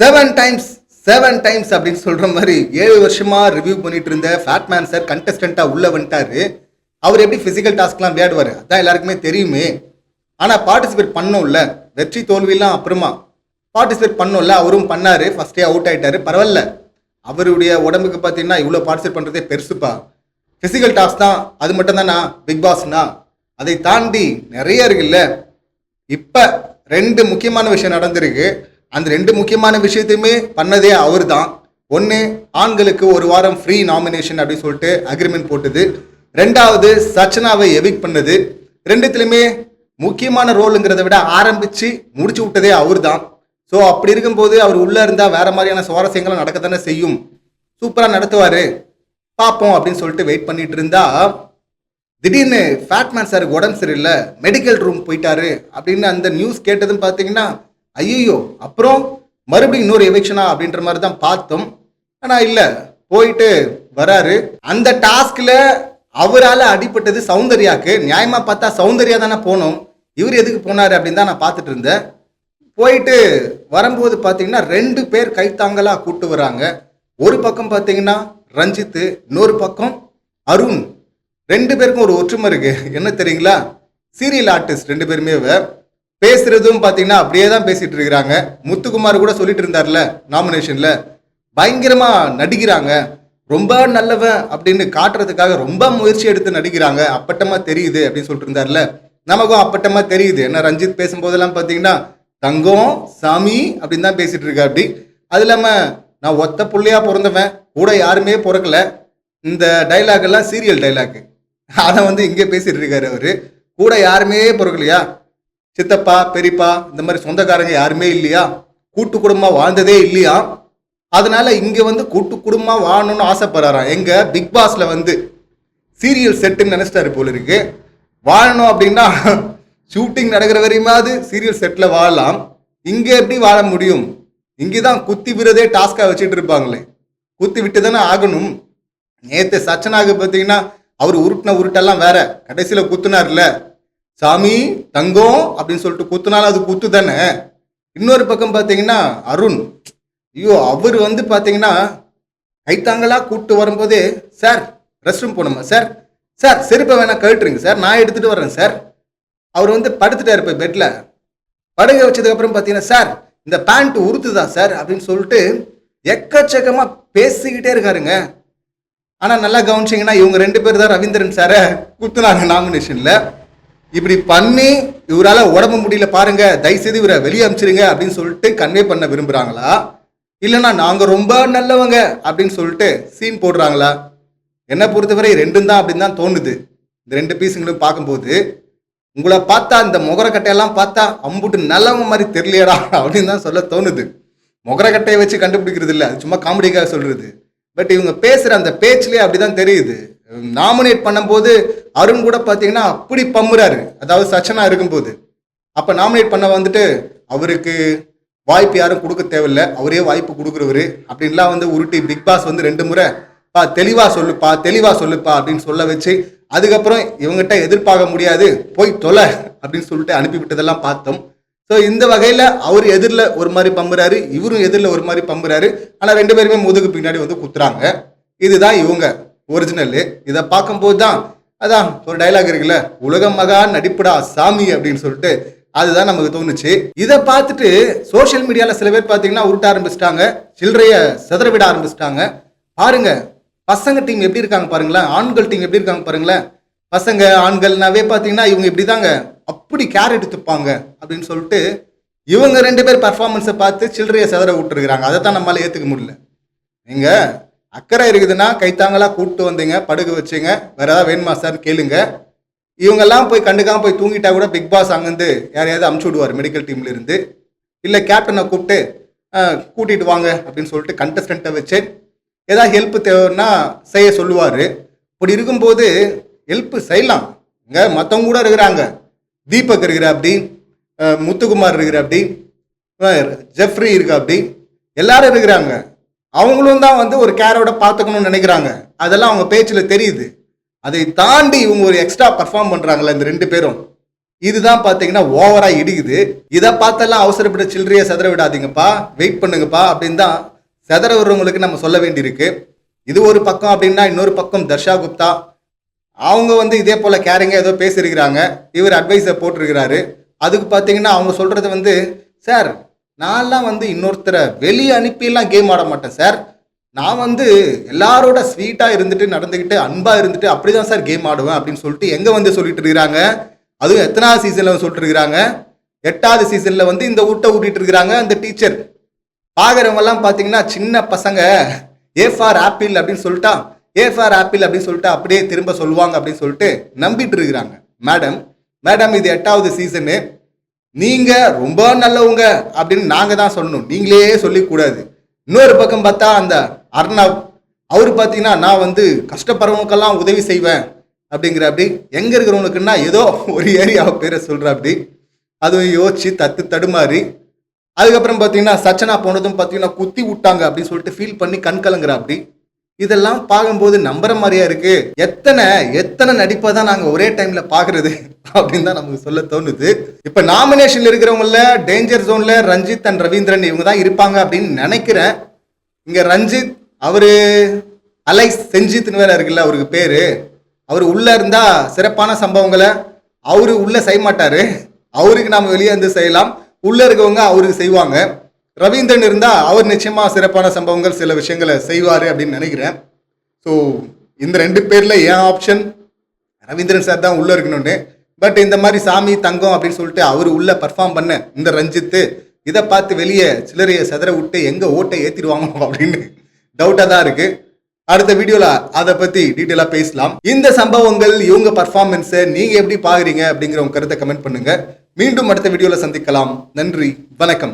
Seven times அப்படின்னு சொல்ற மாதிரி 7 வருஷமா ரிவ்யூ பண்ணிட்டு இருந்த ஃபேட்மேன் சார் கண்டஸ்டண்டா உள்ள வந்துட்டாரு. அவர் எப்படி பிசிக்கல் டாஸ்க்லாம் விளையாடுவாரு அதான் எல்லாருக்குமே தெரியுமே. ஆனா பார்ட்டிசிபேட் பண்ணோம்ல, வெற்றி தோல்வியெல்லாம் அப்புறமா பார்ட்டிசிபேட் பண்ணோம்ல, அவரும் பண்ணாரு. ஃபர்ஸ்டே அவுட் ஆயிட்டாரு, பரவாயில்ல. அவருடைய உடம்புக்கு பார்த்தீங்கன்னா இவ்வளோ பார்ட்டிசிபேட் பண்றதே பெருசுப்பா. பிசிக்கல் டாஸ்க் தான், அது மட்டும் தானா பிக் பாஸ்னா? அதை தாண்டி நிறைய இருக்குல்ல. இப்ப 2 முக்கியமான விஷயம் நடந்திருக்கு. அந்த 2 முக்கியமான விஷயத்தையுமே பண்ணதே அவர் தான். ஒன்று, ஆண்களுக்கு 1 வாரம் ஃப்ரீ நாமினேஷன் அப்படின்னு சொல்லிட்டு அக்ரிமெண்ட் போட்டது. 2வது, சச்சனாவை எவிக் பண்ணது. 2த்துலையுமே முக்கியமான ரோலுங்கிறத விட ஆரம்பிச்சு முடிச்சு விட்டதே அவர் தான். ஸோ அப்படி இருக்கும்போது அவர் உள்ள இருந்தா வேற மாதிரியான சுவாரஸ்யங்களும் நடக்கத்தானே செய்யும். சூப்பரா நடத்துவாரு, பார்ப்போம் அப்படின்னு சொல்லிட்டு வெயிட் பண்ணிட்டு இருந்தா, திடீர்னு ஃபேட்மேன் சாருக்கு உடம்பு சரியில்லை, மெடிக்கல் ரூம் போயிட்டாரு அப்படின்னு அந்த நியூஸ் கேட்டதுன்னு பார்த்தீங்கன்னா, ஐயோ அப்புறம் மறுபடியும் இன்னொரு எவிக்ஷனா அப்படின்ற மாதிரி தான் பார்த்தோம். ஆனால் இல்லை, போயிட்டு வராரு. அந்த டாஸ்கில் அவரால் அடிப்பட்டது சௌந்தர்யாக்கு. நியாயமாக பார்த்தா சௌந்தர்யா தானே போனோம், இவர் எதுக்கு போனார் அப்படின்னு தான் நான் பார்த்துட்டு இருந்தேன். போயிட்டு வரும்போது பார்த்தீங்கன்னா 2 பேர் கைத்தாங்கலாக கூப்பிட்டு வராங்க. ஒரு பக்கம் பார்த்தீங்கன்னா ரஞ்சித்து, இன்னொரு பக்கம் அருண். 2 பேருக்கும் ஒரு ஒற்றுமை இருக்கு. என்ன தெரியுங்களா? சீரியல் ஆர்டிஸ்ட் 2 பேருமே பேசுறதும் பார்த்தீங்கன்னா அப்படியே தான் பேசிட்டு இருக்கிறாங்க. முத்துக்குமார் கூட சொல்லிட்டு இருந்தார்ல நாமினேஷன்ல, பயங்கரமா நடிக்கிறாங்க, ரொம்ப நல்லவன் அப்படின்னு காட்டுறதுக்காக ரொம்ப முயற்சி எடுத்து நடிக்கிறாங்க, அப்பட்டமா தெரியுது அப்படின்னு சொல்லிட்டு இருந்தார்ல. நமக்கும் அப்பட்டமா தெரியுது. ஏன்னா ரஞ்சித் பேசும்போதெல்லாம் பார்த்தீங்கன்னா தங்கம் சாமி அப்படின்னு தான் பேசிட்டு இருக்கா. அப்படி அது இல்லாம நான் ஒத்த புள்ளையா பிறந்தவன், கூட யாருமே பிறக்கல, இந்த டைலாக் எல்லாம் சீரியல் டைலாக். அதை இங்கே பேசிட்டு இருக்காரு அவரு. கூட யாருமே பிறக்கலையா, சித்தப்பா பெரியப்பா இந்த மாதிரி சொந்தக்காரங்க யாருமே இல்லையா, கூட்டு குடும்பமா வாழ்ந்ததே இல்லையா, அதனால இங்க கூட்டு குடும்பமா வாழணும்னு ஆசைப்படுறாராம். எங்க பிக் பாஸ்ல சீரியல் செட்டுன்னு நினைச்சிட்டாரு போல இருக்கு. வாழணும் அப்படின்னா ஷூட்டிங் நடக்கிற வரையுமாவது சீரியல் செட்ல வாழலாம், இங்க எப்படி வாழ முடியும்? இங்கதான் குத்தி விரதே டாஸ்கா வச்சுட்டு இருப்பாங்களே, குத்தி விட்டு தானே ஆகணும். நேத்து சச்சனாக பார்த்தீங்கன்னா அவர் உருட்டின உருட்டெல்லாம் வேற, கடைசியில குத்துனார்ல சாமி தங்கம் அப்படின்னு சொல்லிட்டு குத்துனாலும் அது குத்து தானே. இன்னொரு பக்கம் பார்த்தீங்கன்னா அருண், ஐயோ அவர் பார்த்தீங்கன்னா கைத்தாங்களா கூப்பிட்டு வரும்போதே, சார் ரெஸ்ட் ரூம் போகணுமா சார், சார் செருப்பை வேணா கழட்டுறீங்க சார், நான் எடுத்துட்டு வர்றேன் சார். அவர் படுத்துட்டாரு போய் பெட்ல. படுக வச்சதுக்கு அப்புறம் பார்த்தீங்கன்னா, சார் இந்த பேண்ட் உறுத்துதா சார் அப்படின்னு சொல்லிட்டு எக்கச்சக்கமா பேசிக்கிட்டே இருக்காருங்க. ஆனா நல்லா கவனிச்சிங்கன்னா இவங்க 2 பேர் தான் ரவீந்திரன் சாரை குத்துனாங்க நாமினேஷன்ல. இப்படி பண்ணி இவரால் உடம்பு முடியல பாருங்க, தயவுசெய்து இவரை வெளியே அனுப்பிச்சிருங்க அப்படின்னு சொல்லிட்டு கன்வே பண்ண விரும்புறாங்களா, இல்லைன்னா நாங்க ரொம்ப நல்லவங்க அப்படின்னு சொல்லிட்டு சீன் போடுறாங்களா? என்னை பொறுத்தவரை 2 தான் அப்படின்னு தான் தோணுது. இந்த 2 பீஸுங்களும் பார்க்கும்போது உங்களை பார்த்தா இந்த முகரக்கட்டையெல்லாம் பார்த்தா அம்புட்டு நல்லவங்க மாதிரி தெரியலையடா அப்படின்னு தான் சொல்ல தோணுது. முகரக்கட்டையை வச்சு கண்டுபிடிக்கிறது இல்லை, அது சும்மா காமெடிக்காக சொல்றது. பட் இவங்க பேசுற அந்த பேச்சிலே அப்படிதான் தெரியுது. நாமினேட் பண்ணும்போது அருண் கூட பார்த்தீங்கன்னா அப்படி பம்புறாரு, அதாவது சச்சனா இருக்கும்போது. அப்ப நாமினேட் பண்ண அவருக்கு வாய்ப்பு யாரும் கொடுக்க தேவையில்லை, அவரே வாய்ப்பு கொடுக்குறவரு அப்படின்லாம் உருட்டி பிக் பாஸ் 2 முறை தெளிவா சொல்லுப்பா அப்படின்னு சொல்ல வச்சு, அதுக்கப்புறம் இவங்ககிட்ட எதிர்பார்க்க முடியாது போய் தொலை அப்படின்னு சொல்லிட்டு அனுப்பிவிட்டதெல்லாம் பார்த்தோம். ஸோ இந்த வகையில அவர் எதிரில் ஒரு மாதிரி பம்புறாரு, இவரும் எதிரில் ஒரு மாதிரி பம்புறாரு. ஆனால் 2 பேருமே முதுகு பின்னாடி குத்துறாங்க. இதுதான் இவங்க ஒரிஜினல். இதை பார்க்கும்போது தான் அதான் ஒரு டைலாக் இருக்குல்ல, உலகம் மகா நடிப்புடா சாமி அப்படின்னு சொல்லிட்டு, அதுதான் நமக்கு தோணுச்சு. இதை பார்த்துட்டு சோசியல் மீடியால சில பேர் பார்த்தீங்கன்னா உருட்ட ஆரம்பிச்சிட்டாங்க, சில்லறைய சிதற விட ஆரம்பிச்சிட்டாங்க. பாருங்க பசங்க டீம் எப்படி இருக்காங்க பாருங்களேன், ஆண்கள் டீம் எப்படி இருக்காங்க பாருங்களேன். பசங்க ஆண்கள்னாவே பார்த்தீங்கன்னா இவங்க இப்படிதாங்க, அப்படி கேர் எடுத்துப்பாங்க அப்படின்னு சொல்லிட்டு இவங்க 2 பேர் பர்ஃபார்மன்ஸை பார்த்து சில்லறையை சிதற விட்டுருக்குறாங்க. அதை தான் நம்மளால ஏற்றுக்க முடியல. நீங்க அக்கறை இருக்குதுன்னா கைத்தாங்களா கூப்பிட்டு வந்தீங்க, படுக்க வச்சுங்க, வேற ஏதாவது வேணுமா சார் கேளுங்க. இவங்கெல்லாம் போய் கண்டுக்காம போய் தூங்கிட்டா கூட பிக் பாஸ் அங்கேருந்து யாரையாவது அமுச்சு விடுவார் மெடிக்கல் டீம்ல இருந்து, இல்லை கேப்டனை கூப்பிட்டு கூட்டிட்டு வாங்க அப்படின்னு சொல்லிட்டு கண்டஸ்டண்ட்டை வச்சு ஏதாவது ஹெல்ப் தேவைன்னா செய்ய சொல்லுவார். இப்படி இருக்கும்போது ஹெல்ப் செய்யலாம். இங்கே மற்றவங்க கூட இருக்கிறாங்க, தீபக் இருக்கிற அப்படி, முத்துக்குமார் இருக்கிற அப்படி, ஜெஃப்ரி இருக்கா அப்படி, எல்லாரும் இருக்கிறாங்க. அவங்களும் தான் ஒரு கேரோட பார்த்துக்கணும்னு நினைக்கிறாங்க. அதெல்லாம் அவங்க பேச்சில் தெரியுது. அதை தாண்டி இவங்க ஒரு எக்ஸ்ட்ரா பர்ஃபார்ம் பண்ணுறாங்களே இந்த 2 பேரும், இதுதான் பாத்தீங்கன்னா ஓவரா இடிக்குது. இதை பார்த்தெல்லாம் அவசரப்பட்டு சில்லறைய செதற விடாதீங்கப்பா, வெயிட் பண்ணுங்கப்பா அப்படின்னு தான் செதற விடுறவங்களுக்கு நம்ம சொல்ல வேண்டியிருக்கு. இது ஒரு பக்கம் அப்படின்னா, இன்னொரு பக்கம் தர்ஷா குப்தா அவங்க வந்து இதே போல கேரிங்கா ஏதோ பேசியிருக்கிறாங்க. இவர் அட்வைஸை போட்டிருக்கிறாரு. அதுக்கு பார்த்தீங்கன்னா அவங்க சொல்றது வந்து, சார் நான்லாம் வந்து இன்னொருத்தரை வெளியே அனுப்பிலாம் கேம் ஆட மாட்டேன் சார். நான் வந்து எல்லாரோட ஸ்வீட்டாக இருந்துட்டு நடந்துக்கிட்டு அன்பாக இருந்துட்டு அப்படி தான் சார் கேம் ஆடுவேன் அப்படின்னு சொல்லிட்டு எங்கே வந்து சொல்லிட்டு இருக்கிறாங்க. அதுவும் எத்தனாவது சீசனில் சொல்லிட்டு இருக்கிறாங்க, 8வது சீசனில் வந்து இந்த ஊட்ட ஊட்டிட்டு இருக்கிறாங்க அந்த டீச்சர். பார்க்குறவங்கெல்லாம் பார்த்தீங்கன்னா சின்ன பசங்க ஏ ஃபார் ஆப்பிள் அப்படின்னு சொல்லிட்டா, ஏ ஃபார் ஆப்பிள் அப்படின்னு சொல்லிட்டு அப்படியே திரும்ப சொல்லுவாங்க அப்படின்னு சொல்லிட்டு நம்பிட்டு இருக்கிறாங்க. மேடம் இது 8வது சீசனு, நீங்க ரொம்ப நல்லவங்க அப்படின்னு நாங்க தான் சொல்லணும், நீங்களே சொல்லிக்கூடாது. இன்னொரு பக்கம் பார்த்தா அந்த அர்ணவ் அவரு பார்த்தீங்கன்னா நான் வந்து கஷ்டப்படுறவங்களுக்கெல்லாம் உதவி செய்வேன் அப்படிங்கிற அப்படி எங்க இருக்கிறவனுக்குன்னா ஏதோ ஒரு ஏரியாவை பேரை சொல்ற அப்படி அதுவும் யோசிச்சு தடுமாறி. அதுக்கப்புறம் பார்த்தீங்கன்னா சச்சனா போனதும் பார்த்தீங்கன்னா குத்தி விட்டாங்க அப்படின்னு சொல்லிட்டு ஃபீல் பண்ணி கண் கலங்குற அப்படி. இதெல்லாம் பார்க்கும்போது நம்புற மாதிரியா இருக்கு. எத்தனை நடிப்பை தான் நாங்க ஒரே டைம்ல பாக்குறது அப்படின்னு தான் நமக்கு சொல்ல தோணுது. இப்ப நாமினேஷன்ல இருக்கிறவங்கள டேஞ்சர் ஜோன்ல ரஞ்சித் அண்ட் ரவீந்திரன் இவங்க தான் இருப்பாங்க அப்படின்னு நினைக்கிறேன். இங்க ரஞ்சித் அவரு அலைஸ் செஞ்சித்னு வேற இருக்குல்ல அவருக்கு பேரு, அவரு உள்ள இருந்தா சிறப்பான சம்பவங்களை அவரு உள்ள செய்ய மாட்டாரு, அவருக்கு நாம வெளியே வந்து செய்யலாம், உள்ள இருக்கவங்க அவருக்கு செய்வாங்க. ரவீந்திரன் இருந்தா அவர் நிச்சயமா சிறப்பான சம்பவங்கள் சில விஷயங்களை செய்வாரு அப்படின்னு நினைக்கிறேன். ஸோ இந்த 2 பேர்ல என் ஆப்ஷன் ரவீந்திரன் சார் தான் உள்ள இருக்கணும்னு. பட் இந்த மாதிரி சாமி தங்கம் அப்படின்னு சொல்லிட்டு அவர் உள்ள பர்ஃபார்ம் பண்ண இந்த ரஞ்சித்து இதை பார்த்து வெளியே சிலரைய செதற விட்டு எங்க ஓட்டை ஏத்திடுவாங்க அப்படின்னு டவுட்டா தான் இருக்கு. அடுத்த வீடியோல அதை பத்தி டீட்டெயிலா பேசலாம். இந்த சம்பவங்கள் இவங்க பர்ஃபார்மன்ஸை நீங்க எப்படி பாக்குறீங்க அப்படிங்கிற உங்க கருத்தை கமெண்ட் பண்ணுங்க. மீண்டும் அடுத்த வீடியோல சந்திக்கலாம். நன்றி, வணக்கம்.